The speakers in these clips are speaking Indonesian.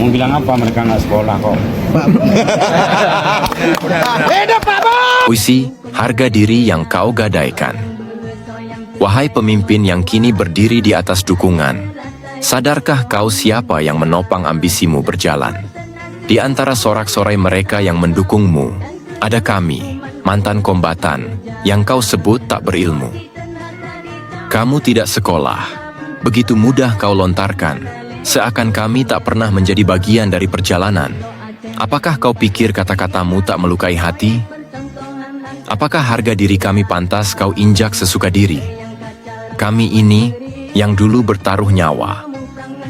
Mau bilang apa, mereka nggak sekolah kok. Puisi, harga diri yang kau gadaikan. Wahai pemimpin yang kini berdiri di atas dukungan, sadarkah kau siapa yang menopang ambisimu berjalan? Di antara sorak-sorai mereka yang mendukungmu, ada kami, mantan kombatan, yang kau sebut tak berilmu. Kamu tidak sekolah, begitu mudah kau lontarkan, seakan kami tak pernah menjadi bagian dari perjalanan. Apakah kau pikir kata-katamu tak melukai hati? Apakah harga diri kami pantas kau injak sesuka diri? Kami ini, yang dulu bertaruh nyawa,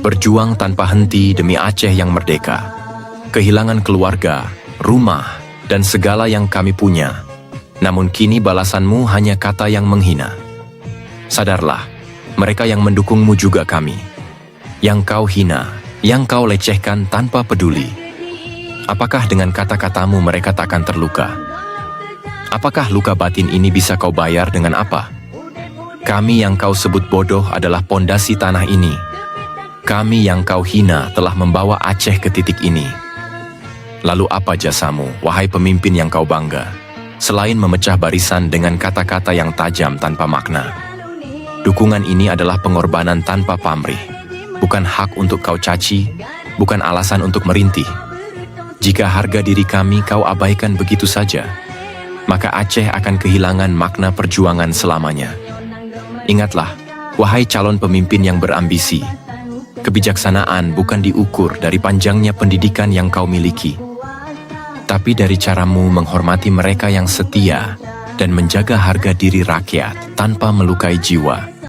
berjuang tanpa henti demi Aceh yang merdeka, kehilangan keluarga, rumah, dan segala yang kami punya. Namun kini balasanmu hanya kata yang menghina. Sadarlah, mereka yang mendukungmu juga kami. Yang kau hina, yang kau lecehkan tanpa peduli. Apakah dengan kata-katamu mereka takkan terluka? Apakah luka batin ini bisa kau bayar dengan apa? Kami yang kau sebut bodoh adalah pondasi tanah ini. Kami yang kau hina telah membawa Aceh ke titik ini. Lalu apa jasamu, wahai pemimpin yang kau bangga, selain memecah barisan dengan kata-kata yang tajam tanpa makna? Dukungan ini adalah pengorbanan tanpa pamrih, bukan hak untuk kau caci, bukan alasan untuk merintih. Jika harga diri kami kau abaikan begitu saja, maka Aceh akan kehilangan makna perjuangan selamanya. Ingatlah, wahai calon pemimpin yang berambisi, kebijaksanaan bukan diukur dari panjangnya pendidikan yang kau miliki, tapi dari caramu menghormati mereka yang setia dan menjaga harga diri rakyat tanpa melukai jiwa.